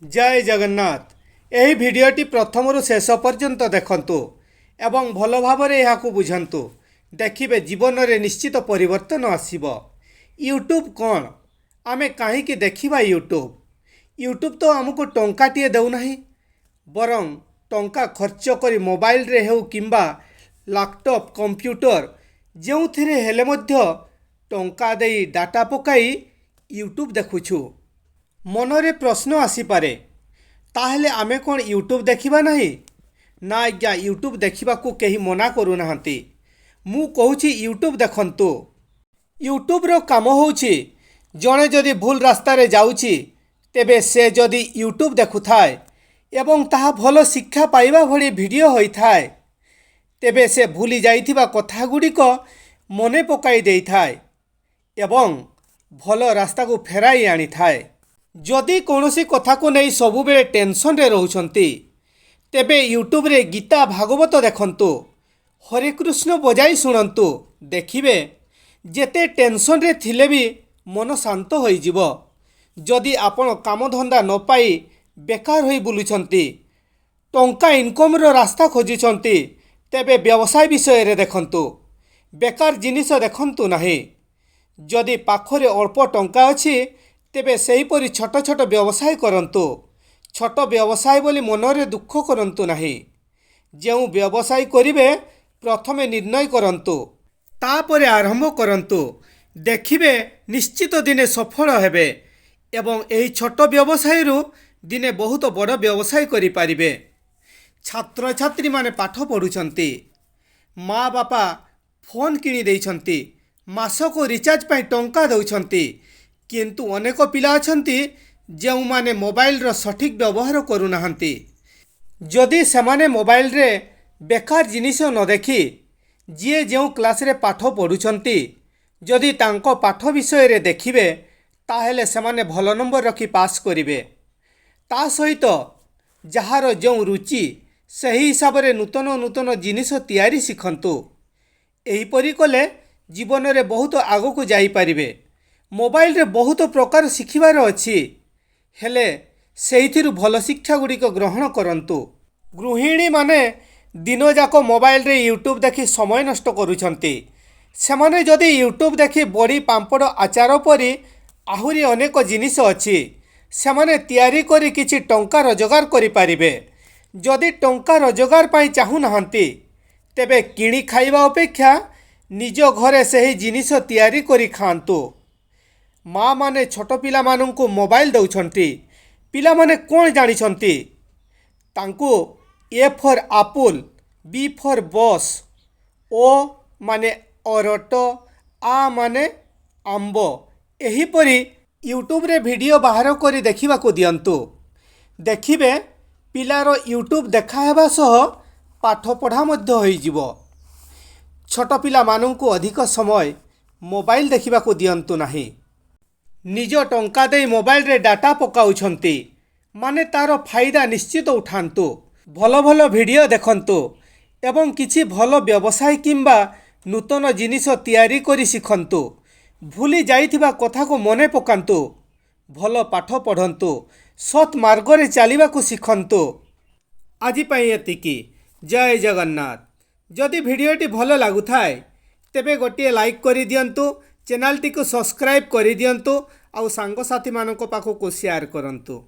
जय जगन्नाथ। यही भिडटी प्रथम शेष पर्यंत देखंतु एवं भल भाव यह बुझंतु। देखिए जीवन में निश्चित परिवर्तन आसीबो। यूट्यूब कौन आमे कहीं देखा यूट्यूब तो आमको टंकाटे देउना बरं टंका खर्च कर मोबाइल रे हेउ किंबा लैपटॉप कंप्यूटर जो थिरे हेले मध्य टंका देई डाटा पकाई यूट्यूब देखुछु। मनरे प्रश्न आसीपारे ताहले आमे कौन यूट्यूब देखिबा नहीं ना आज्ञा यूट्यूब देखा कहीं मना करूना। मु कहूची यूट्यूब देखंतु। यूट्यूब रो काम होउची जड़े जदि भूल रास्ता रे जाउची तेबे से जदि यूट्यूब देखुथाए एवं ताहा भल शिक्षा पाइबा भली वीडियो होइथाए तेबे से भूली जाइथिबा कथा गुड़िक मने पकाई देइथाए एवं भल रास्ता को फेराई आनी थाए। जदि कौनसी कथा को नहीं सबु बेले टेंशन रे रहउछंती तेबे यूट्यूब रे गीता भागवत देखंतु, हरे कृष्ण बजाई शुणंतु। देखिबे जेते टेंशन रे थिले भी मन शांत होई जिवो। जदि आपण काम धंदा न पाई बेकार होई बुलुछंती टंका इनकम रो रास्ता खोजुछंती तेबे व्यवसाय विषय रे देखंतु। बेकार जिनिस देखंतु नहीं। जदि पाखरे अल्प टंका अछि तेबे सेहीपरि छोट छोट व्यवसाय करंतु। छोट व्यवसाय बोली मनरे दुख करंतु नहीं। जो व्यवसाय करिवे प्रथमे निर्णय करंतु तापरे आरंभ करंतु। देखिबे निश्चित दिने सफल हेबे एवं एही छोट व्यवसाय रु दिने बहुत बड़ व्यवसाय करि पारिबे। छात्र छात्री माने पाठ पढुछंती, माँ बापा फोन किणी देइछंती, मासको रिचार्ज पाई टंका दउछंती, किंतु अनेक पिला अछंती जो माने मोबाइल रो सठिक व्यवहार करूनाहांती। जदि सेमाने मोबाइल रे बेकार जिनिस न देखी जी जो क्लास रे पाठ पढ़ुछंती जदि तांको पाठ विषय रे देखिबे ताहेले सेमाने भल नंबर रखी पास करिवे। ता सहित जहार जो रुचि सही हिसाब रे नूतन नूतन जिनिस तैयारी शिखंतु। एहीपरि कले जीवन रे बहुत आगो को जाई पारिबे। मोबाइल रे बहुत प्रकार शिखिबार अछि हेले सेहिथिरु भल शिक्षा गुड़िक ग्रहण करंतु। गृहिणी माने दिन जाक मोबाइल रे यूट्यूब देखि समय नष्ट करुछंती। सेमाने जदि यूट्यूब देखि बड़ी पांपड़ आचार परी आहुरी अनेक जिनिस अछि सेमाने तैयारी करी किछि टंका रोजगार करि पारिबे। जदि टंका रोजगार पाई चाहू नाहंती तेबे किणी खाइबा अपेक्षा निज घरे सही जिनिस तैयारी करी खांतु। माँ माने छोट पिला मानंकु मोबाइल दउछंती। पिला माने कोन जानिछंती तांकु A for apple, B for bus, ओ माने अरट, आ माने आंब एहीपरि यूट्यूब रे वीडियो बाहर करी देखिबा को दियंतु। देखिबे पिलारो यूट्यूब देखा हेबा सह पाठ पढ़ा मध्य होई जिवो। छोट पिला मानंकु अधिक समय मोबाइल देखिबा को दियंतु नाही। निज टंका दे मोबाइल रे डाटा पकाउछंती माने तारो फायदा निश्चित उठांतु। भल भल वीडियो देखंतु एवं किछि भल व्यवसाय किंबा नूतन जिनिस तैयारी करी शिखंतु। भूली जाइथिबा कथा को मने पकांतु। भल पाठ पढ़ंतु, सत मार्ग रे चलिबा को शिखंतु। आजि पई एतिकी। जय जगन्नाथ। जदि भिडियोटी भल लागुथाए तेबे गोटिए लाइक करि दियंतु, चैनल टी को सब्सक्राइब करि दियंतु, आउ सांग साथी मानको पाखो को शेयर करंतु।